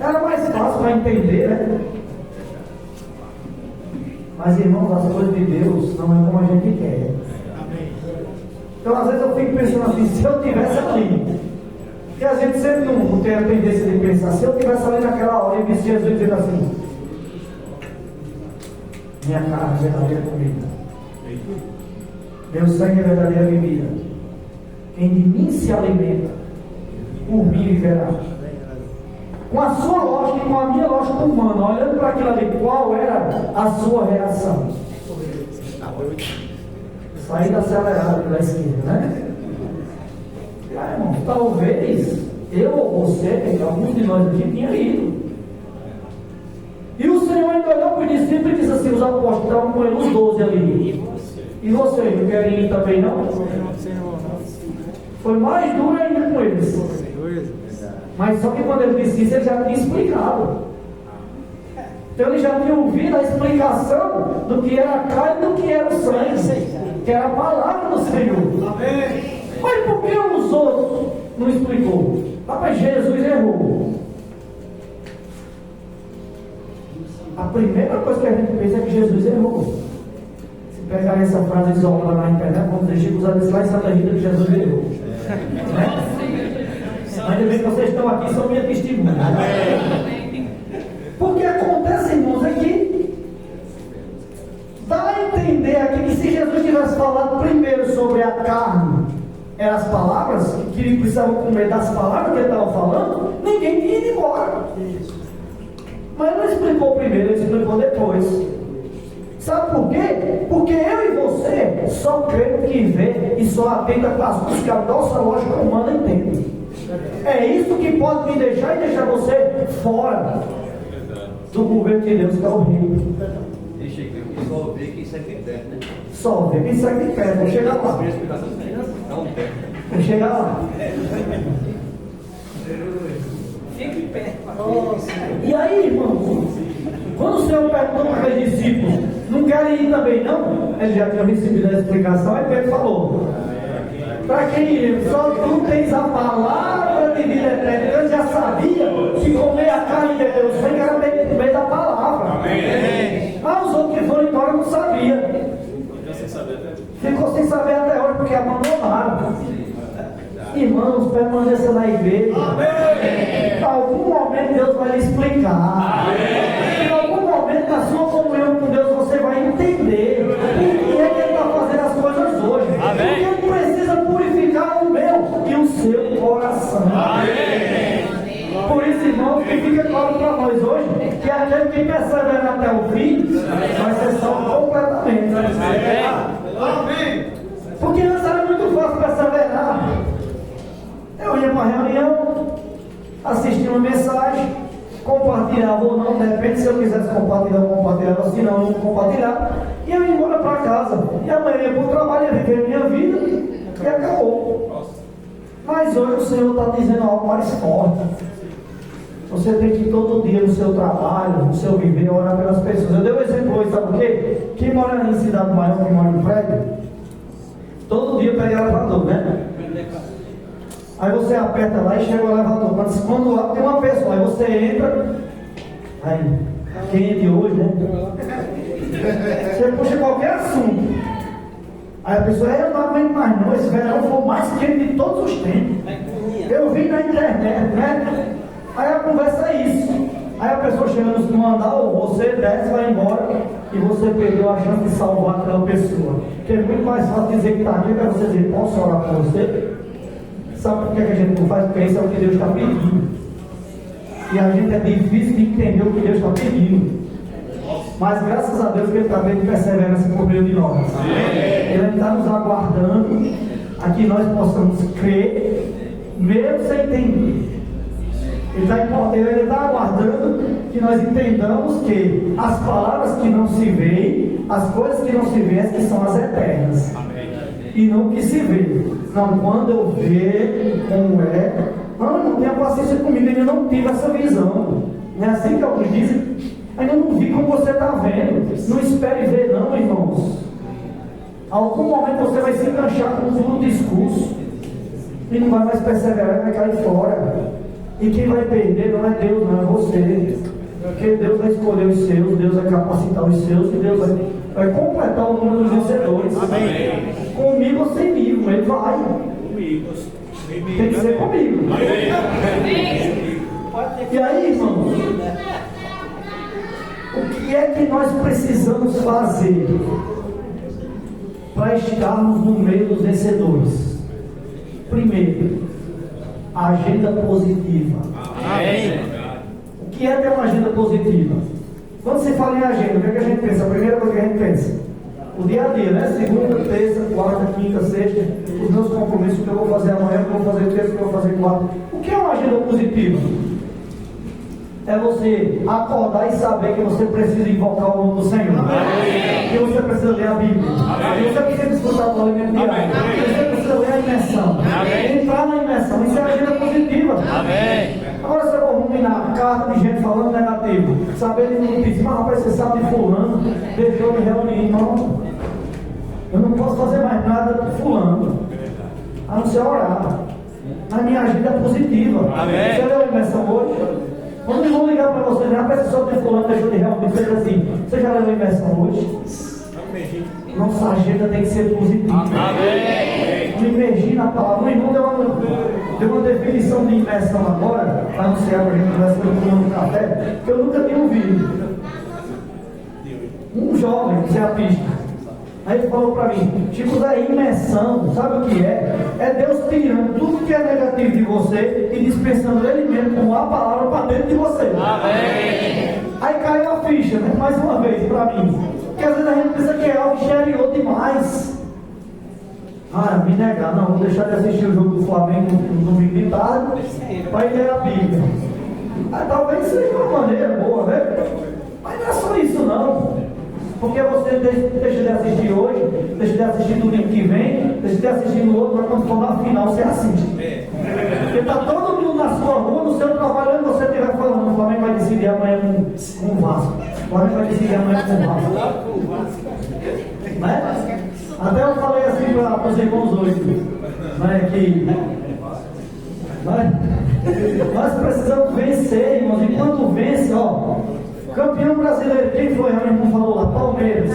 Era mais fácil para entender, né? Mas, irmãos, as coisas de Deus não é como a gente quer. Então, às vezes eu fico pensando assim, se eu tivesse ali, porque a gente sempre não tem a tendência de pensar, se eu tivesse ali naquela hora e visse Jesus dizendo assim: minha carne é verdadeira comida, meu sangue é verdadeira bebida, quem de mim se alimenta, por mim viverá. Com a sua lógica e com a minha lógica humana, olhando para aquilo ali, qual era a sua reação? Saída acelerada pela esquerda, né? Irmão, talvez eu ou você, alguns de nós aqui, tinha ido. E o Senhor ainda olhou para os discípulos e disse assim: os apóstolos estavam com ele, os 12 ali. E você, não querem ir também não? Foi mais duro ainda com eles. Mas só que quando ele disse isso, ele já tinha explicado. Então ele já tinha ouvido a explicação do que era a carne e do que era o sangue, que era a palavra do Senhor. Amém. Mas por que os outros não explicou? Mas Jesus errou. A primeira coisa que a gente pensa é que Jesus errou. Se pegar essa frase isolada na internet, vamos deixar os anos lá em Santa Rita que Jesus errou. Ainda bem que vocês estão aqui, são minha testemunha. Porque acontece, irmãos, aqui, dá a entender aqui que se Jesus tivesse falado primeiro sobre a carne, eram as palavras, que ele precisava comer das palavras que ele estava falando, ninguém tinha ido embora. Mas não explicou primeiro, ele explicou depois. Sabe por quê? Porque eu e você só crê no que vê e só atenta para as coisas que a nossa lógica humana entende. É isso que pode me deixar e deixar você fora do governo de Deus, que é horrível. Deixa eu ver, só ver quem segue de perto, né? Só ver quem segue de perto. Vou chegar lá. Dá um pé. Vou chegar lá. Fique perto. E aí, irmãos, quando o Senhor perguntou para aqueles discípulos, não querem ir também não? Eles já tinham recebido a explicação, aí Pedro falou: para quem ir? Só tu tens a palavra de vida eterna. Eu já sabia que comer a carne de Deus sangue era meio da palavra. Amém. Mas os outros que foram embora não sabiam. Ficou sem saber até hoje porque abandonaram. Irmãos, permaneça na igreja. Em algum momento Deus vai lhe explicar. Em algum momento na sua comunhão com Deus você vai entender por que é que Ele está fazendo as coisas hoje. Porque Ele precisa purificar o meu e o seu coração. Por isso, irmãos, que fica claro para nós hoje que aquele que persevera até o fim vai ser salvo completamente. Porque antes era muito fácil perseverar. Eu ia para a reunião, assistia uma mensagem, compartilhava ou não, depende, se eu quisesse compartilhar, eu compartilhava, se não, eu não compartilhava, e eu ia embora para casa. E amanhã ia para o trabalho, ia viver minha vida e acabou. Mas hoje o Senhor está dizendo algo mais forte. Você tem que ir todo dia no seu trabalho, no seu viver, orar pelas pessoas. Eu dei um exemplo hoje, sabe o quê? Quem mora em cidade maior, quem mora em prédio, todo dia pega elevador, né? Aí você aperta lá e chega o elevador. Mas quando lá tem uma pessoa, aí você entra, aí, quente hoje, né? Você puxa qualquer assunto. Aí a pessoa, eu não aguento mais não, esse verão foi o mais quente de todos os tempos. Eu vi na internet, né? Aí a conversa é isso. Aí a pessoa chega no andar, você desce, vai embora e você perdeu a chance de salvar aquela pessoa. Porque é muito mais fácil dizer que está aqui para você dizer, posso orar por você? Sabe por que a gente não faz? Porque isso é o que Deus está pedindo. E a gente é difícil de entender o que Deus está pedindo. Mas graças a Deus que Ele está vendo perseverança por meio de nós. Ele está nos aguardando a que nós possamos crer, mesmo sem entender. Ele está aguardando que nós entendamos que as palavras que não se veem, as coisas que não se veem, que são as eternas. E não o que se vê. Não, quando eu ver como é, não tenha paciência comigo, ainda não tive essa visão. Não é assim que alguns dizem, ainda não vi como você está vendo. Não espere ver não, irmãos. Algum momento você vai se enganchar com um duro discurso e não vai mais perseverar, vai cair fora. E quem vai perder não é Deus, não é você. Porque Deus vai escolher os seus, Deus vai capacitar os seus e Deus vai completar o número dos vencedores. Amém. Comigo ou semigo, Ele vai. Comigo. Tem que ser comigo. Amém. E aí, irmãos, o que é que nós precisamos fazer para estarmos no meio dos vencedores? Primeiro, agenda positiva. Amém. O que é ter uma agenda positiva? Quando se fala em agenda, o que é que a gente pensa? A primeira coisa que a gente pensa, o dia a dia, né? Segunda, terça, quarta, quinta, sexta, os meus compromissos, o que eu vou fazer amanhã, o que eu vou fazer terça, o que eu vou fazer quarta. O que é uma agenda positiva? É você acordar e saber que você precisa invocar o nome do Senhor. Amém. Que você precisa ler a Bíblia. Amém. Que você precisa escutar o alimento diário. Que você precisa ler a imersão. Amém. Entrar na imersão. Isso é agenda positiva. Amém. Agora se eu vou ruminar carta de gente falando negativo. Sabendo que diz, mas rapaz, você sabe de fulano, deixou de reunir, irmão. Eu não posso fazer mais nada de fulano, a não ser orar. A minha agenda é positiva. Amém. Você leu a imersão hoje? Quando eles vão ligar para você, a pessoa de fulano deixou de reunir, você diz assim, você já leu a imersão hoje? Nossa agenda tem que ser positiva. Amém. Me imergir na palavra. O irmão deu uma definição de imersão agora, para não ser a gente conversando tomando café, que eu nunca tinha ouvido. Um jovem, Zé Pista. Aí ele falou para mim, Chico, da imersão, sabe o que é? É Deus tirando tudo que é negativo de você e dispensando Ele mesmo com a palavra para dentro de você. Amém. Aí caiu a ficha, né? Mais uma vez para mim. Porque às vezes a gente pensa que é algo exterior demais. Ah, me negar, não, vou deixar de assistir o jogo do Flamengo no domingo de tarde para ir ler a Bíblia. Aí, talvez seja uma maneira boa, né? Mas não é só isso não. Porque você deixa de assistir hoje, deixa de assistir domingo que vem, deixa de assistir no outro, mas quando for na final você assiste. Porque está todo mundo na sua rua, no seu trabalho, onde você estiver falando, o Flamengo vai decidir amanhã com o Vasco. O Flamengo vai decidir amanhã com o Vasco. Né? Até eu falei assim para os irmãos hoje, né, que nós precisamos vencer, irmãos, e quando vence, ó. Campeão brasileiro, quem foi? A minha irmã falou lá, Palmeiras.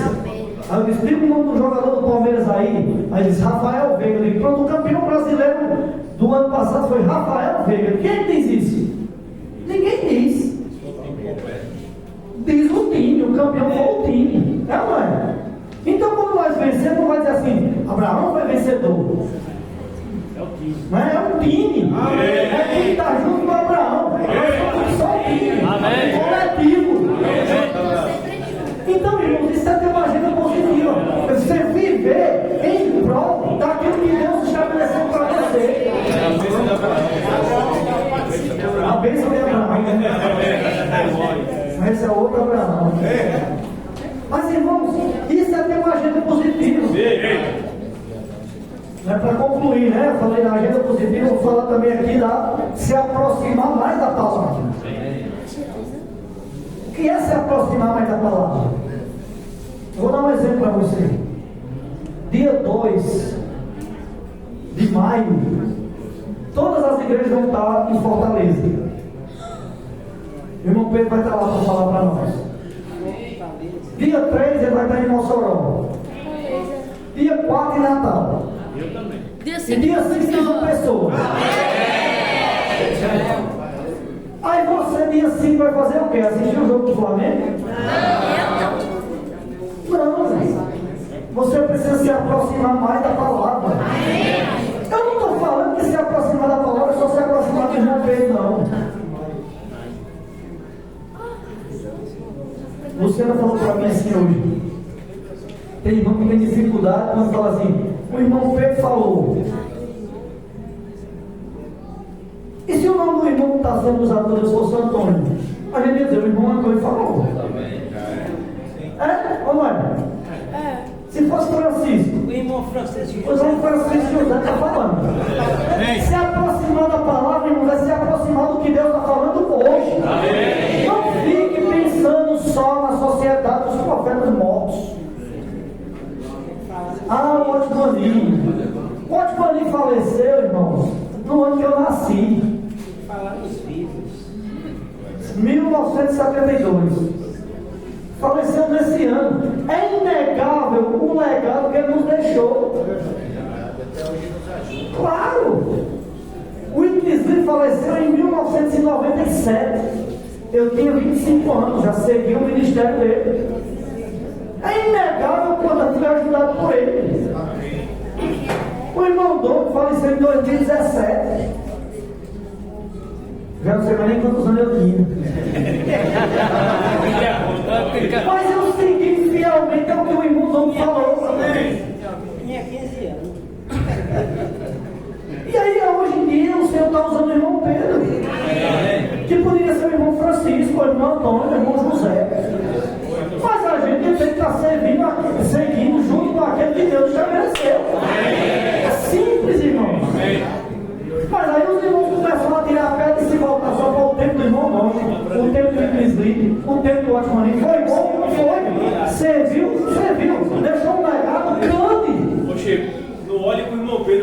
Aí eu disse, explica o nome do jogador do Palmeiras aí. Aí ele disse, Rafael Veiga. Eu disse, pronto, o campeão brasileiro do ano passado foi Rafael Veiga. Quem diz isso? Ninguém diz. Diz o time, o campeão foi o time. É ou não é? Então quando nós vencemos, não vai dizer assim, Abraão foi vencedor. É o time. Não é? É um time. É quem está junto com Abraão. É só um time. Amém. Coletivo. Então, irmãos, isso é ter uma agenda positiva. Você viver em prol daquilo que Deus estabeleceu para você. A bênção de Abraão. Mas esse é outro Abraão. Mas, irmãos, isso é ter uma agenda positiva. Para concluir, né? Eu falei da agenda positiva, vou falar também aqui da se aproximar mais da palavra. O que é se aproximar mais da palavra? Eu vou dar um exemplo para você. Dia 2 de maio, todas as igrejas vão estar em Fortaleza. O irmão Pedro vai estar lá para falar para nós. Dia 3 ele vai estar em Mossoró. Dia 4 em Natal. Eu também. E dia 5 em João Pessoa. Aí você, dia 5, vai fazer o quê? Assistir o jogo do Flamengo? Não. Você precisa se aproximar mais da palavra. Eu não estou falando que se aproximar da palavra é só se aproximar do irmão Pedro, não. Luciana falou para mim assim hoje. Tem irmão que tem dificuldade quando fala assim, o irmão Pedro falou. E se o nome do irmão está sendo usado por Deus fosse Antônio? A gente ia dizer, o irmão Antônio falou. É ou não é? Se fosse Francisco, O irmão Francisco. o irmão Francisco José está falando. Se aproximar da palavra, irmão, é se aproximar do que Deus está falando hoje. Não fique pensando só na sociedade dos profetas mortos. Ah, o Otmani. O Otmani faleceu, irmãos, no ano que eu nasci. Falar nos vivos. 1972. Faleceu nesse ano. É inegável o legado que ele nos deixou. Claro! O Inquisito faleceu em 1997. Eu tinha 25 anos, já segui o ministério dele. É inegável quando eu fui ajudado por ele. O irmão Dom faleceu em 2017. Já não sei mais nem quantos anos eu tinha. Mas eu segui fielmente ao que o irmão Dom falou. Tinha 15 anos. E aí, hoje em dia, o Senhor está usando o irmão Pedro, que poderia ser o irmão Francisco, o irmão Antônio, o irmão José. Mas a gente tem que estar seguindo junto com aquele que Deus estabeleceu. É simples, irmão. Mas aí os irmãos começam a tirar a pedra e se voltar só para o tempo do irmão Dom.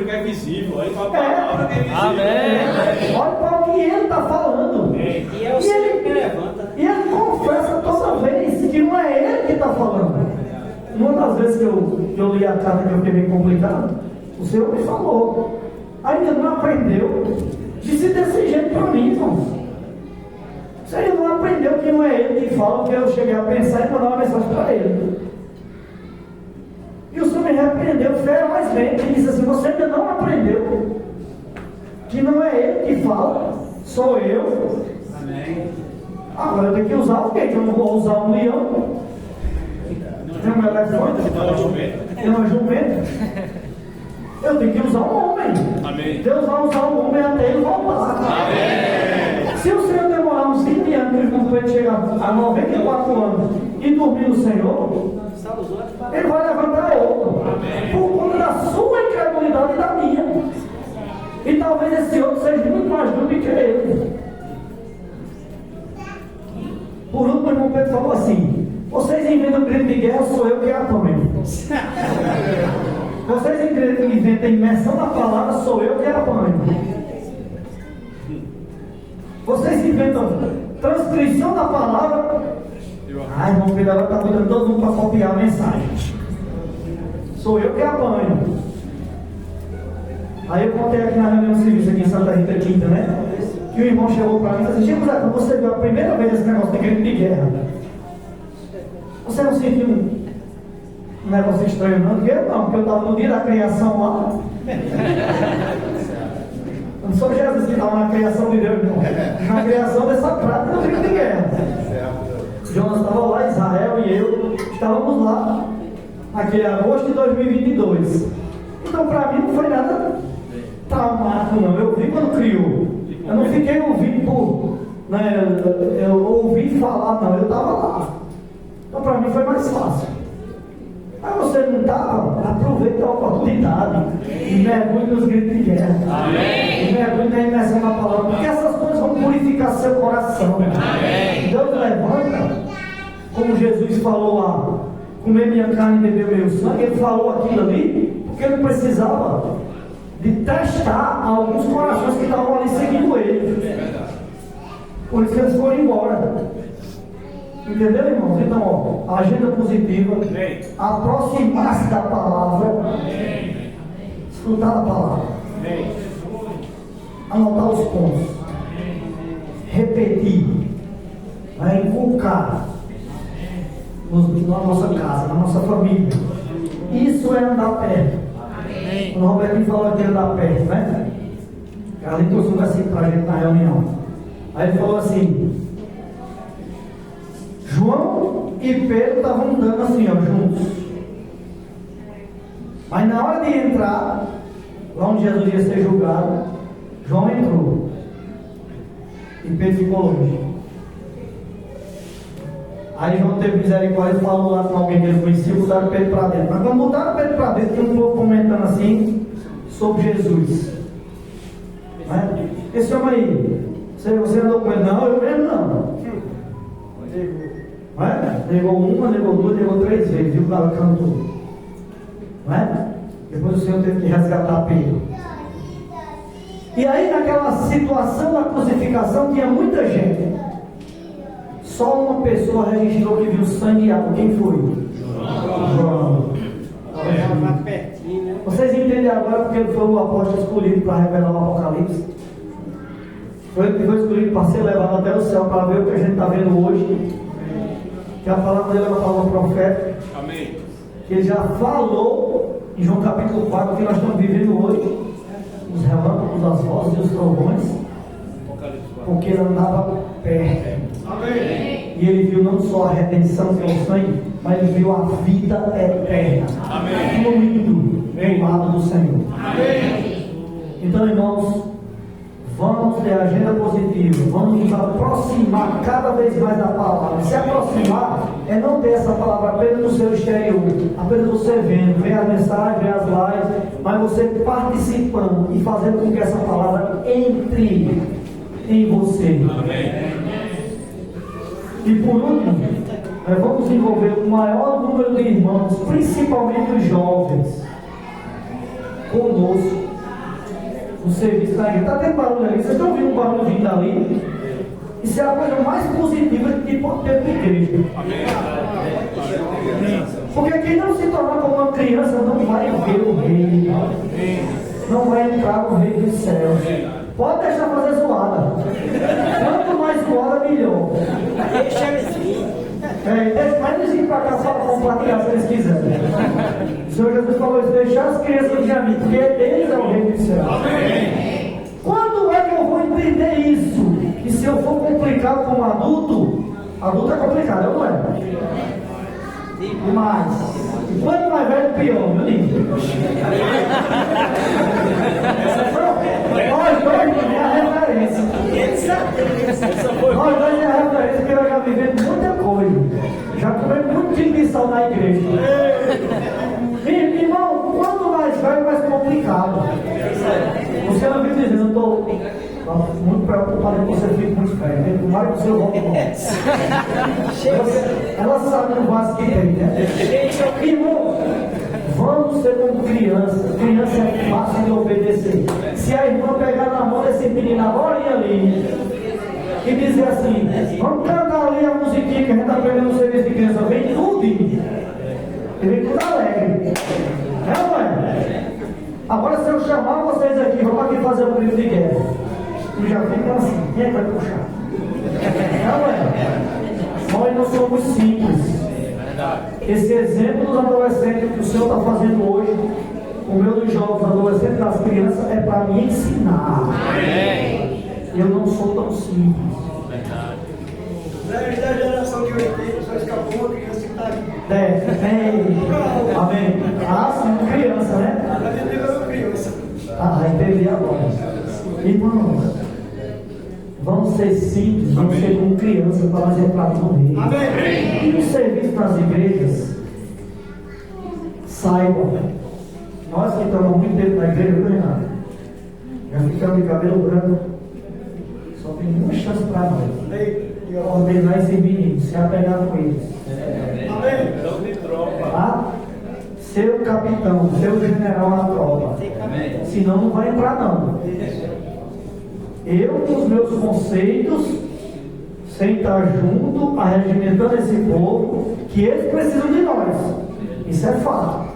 aquilo que é visível. Aí fala a palavra que é visível. Amém. Olha para o que ele está falando. E é o Senhor que levanta. E ele confessa toda vez que não é ele que está falando. Uma das vezes que eu li a carta que eu fiquei meio complicado, o Senhor me falou. Ainda não aprendeu. Disse desse jeito para mim, irmãos. Você ainda não aprendeu que não é ele que fala, porque eu cheguei a pensar e mandar uma mensagem para ele. E o Senhor me repreendeu ferozmente e disse assim: você ainda não aprendeu que não é ele que fala, sou eu. Amém. Agora eu tenho que usar o quê? Que eu não vou usar um leão. Tem um elefante, tem uma jumenta. Eu tenho que usar um homem. Amém. Deus vai usar um homem até ele voltar. Amém. Se o Senhor demorar uns 20 anos, que o irmão vai chegar a 94 anos e dormir no Senhor, ele vai levantar outro. Por conta da sua incredulidade e da minha. E talvez esse outro seja muito mais duro que ele. Por último, o irmão Pedro falou assim: vocês inventam grito de guerra, sou eu que apanho. Vocês inventam imersão na palavra, sou eu que apanho. Vocês inventam transcrição da palavra. Irmão Pedro agora está cuidando todo mundo para copiar a mensagem. Sou eu que apanho. Aí eu contei aqui na reunião de serviço aqui em Santa Rita Quinta, né? Que o irmão chegou para mim e disse assim: Chico Zé, quando você viu a primeira vez esse negócio de grito de guerra, você não sentiu um negócio estranho não? Porque eu estava no dia da criação lá. Não sou Jesus que estava na criação de Deus, não. Na criação dessa prática do grito de guerra. Jonas estava lá, Israel e eu estávamos lá naquele agosto de 2022. Então para mim não foi nada traumático não. Eu vi quando criou. Eu não fiquei ouvindo por, né, eu ouvi falar não, eu estava lá. Então para mim foi mais fácil. Mas você não estava, aproveita a oportunidade e mergulhe nos gritos de guerra. Amém. E mergulhe na imersão na palavra, porque essas coisas vão purificar seu coração. Amém. Deus levanta, como Jesus falou lá: comer minha carne e beber meu sangue. Ele falou aquilo ali porque ele precisava de testar alguns corações que estavam ali seguindo ele. Por isso que eles foram embora. Entendeu, irmãos? Então, ó, agenda positiva, aproximar-se da palavra, escutar a palavra, anotar os pontos, repetir, inculcar na nossa casa, na nossa família. Isso é andar perto. Quando o Robertinho falou que andar perto, né? Ali trouxe um versículo para a gente na reunião. Aí ele falou assim: João e Pedro estavam andando assim, ó, juntos. Mas na hora de entrar, lá onde Jesus ia ser julgado, João entrou. E Pedro ficou longe. Aí João teve misericórdia e falou lá com alguém que ele conhecia, botaram Pedro para dentro. Mas quando botaram Pedro para dentro, tinha um povo comentando assim sobre Jesus. Esse homem aí, você andou com ele? Não, eu mesmo não. Negou uma, negou duas, negou 3 vezes. E o cara cantou. Depois o Senhor teve que resgatar Pedro. E aí naquela situação da crucificação tinha muita gente. Só uma pessoa registrou que viu sangue e água. Quem foi? João. Vocês entendem agora porque ele foi o apóstolo escolhido para revelar o Apocalipse? Foi ele que foi escolhido para ser levado até o céu para ver o que a gente está vendo hoje. Que a palavra dele é uma palavra profética. Amém. Que ele já falou em João capítulo 4 que nós estamos vivendo hoje. Os relâmpagos, as vozes e os trovões. Porque ele andava perto. Amém. E ele viu não só a redenção que é o sangue, mas ele viu a vida eterna. Amém. Fluindo do lado do Senhor. Amém. Então, irmãos, vamos ter agenda positiva, vamos nos aproximar cada vez mais da palavra. Se aproximar é não ter essa palavra apenas no seu exterior, apenas você vendo, ver as mensagens, ver as lives, mas você participando e fazendo com que essa palavra entre em você. Amém. E por último, nós vamos envolver o maior número de irmãos, principalmente os jovens, conosco. o serviço da igreja. Está tendo barulho ali? Vocês estão ouvindo um barulho vindo dali? Isso é a coisa mais positiva que pode ter na igreja. Porque quem não se tornar como uma criança não vai ver o rei. Não vai entrar no reino dos céus. Pode deixar fazer zoada. Quanto mais zoada, melhor. Deixa eles vir. Mas eles vêm para cá só para compartilhar se eles quiserem. O Senhor Jesus falou isso: deixar as crianças vir a mim, porque eles é o reino dos céus. Quando é que eu vou entender isso? Que se eu for complicado como adulto é complicado, não é? Demais. E quanto mais velho, pior, meu lindo. Nós dois é a referência. Nós dois é a referência que eu já vivi muita coisa. Já comemos muito de missão na igreja. Irmão, quanto mais velho, mais complicado. Você não vive dizendo, eu estou muito preocupado com você, fica muito velho. Tomara que o seu volta bom. Ela sabe no vaso que tem, né? Irmão, vamos ser como criança. Criança é fácil de obedecer. Se a irmã pegar na mão desse menino agora e ali e dizer assim, vamos cantar ali a musiquinha que a gente está aprendendo no serviço de criança, vem tudo. Ele vem tudo alegre. Não é? Agora se eu chamar vocês aqui, vamos aqui fazer um grito de guerra. E já fica assim, quem é que vai puxar? Não é? Nós não somos simples. Esse exemplo dos adolescentes que o Senhor está fazendo hoje, o meu dos jovens, adolescentes, das crianças, é para me ensinar. Eu não sou tão simples. Da geração que eu entendo, só escapou uma criança que está aqui. Amém. Ah, sim, criança, né? A minha teve uma criança. Ah, entendi agora. Irmãos, vamos ser simples, vamos ser como criança para nós entrarmos no reino. Amém. E no serviço nas igrejas, saibam, nós que estamos há muito tempo na igreja, viu, Renato? Já ficamos de cabelo branco, só tem uma chance para nós. Ordenar esse menino, se apegar com eles. Tá? Ser o capitão, ser o general na tropa. Senão não vai entrar não. Eu com os meus conceitos, sem estar junto, arregimentando esse povo, que eles precisam de nós. Isso é fato.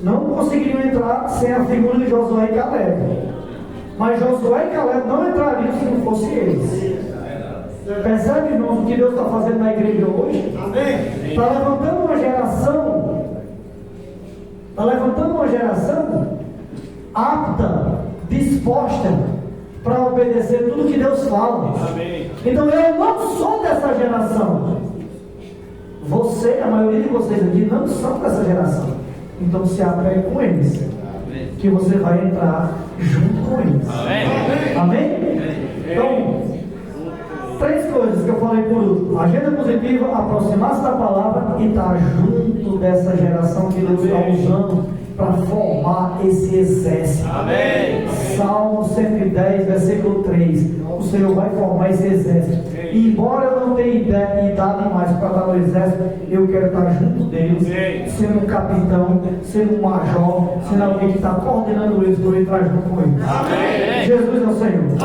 Não conseguiriam entrar sem a figura de Josué e Caleb. Mas Josué e Caleb não entrariam se não fosse eles. Percebe, irmãos, o que Deus está fazendo na igreja hoje? Está levantando uma geração apta, disposta para obedecer tudo que Deus fala. Então eu não sou dessa geração. Você, a maioria de vocês aqui, não são dessa geração. Então se apegue com eles, que você vai entrar junto com eles. Amém? Então, três coisas que eu falei por último: agenda positiva, aproximar-se da palavra e estar junto dessa geração que Deus está usando para formar esse exército. Amém. Salmo 110, versículo 3. O Senhor vai formar esse exército. E embora eu não tenha idade mais para estar no exército, eu quero estar junto deles, sendo um capitão, sendo um major, sendo alguém que está coordenando eles para eu entrar junto com eles. Amém. Jesus é o Senhor.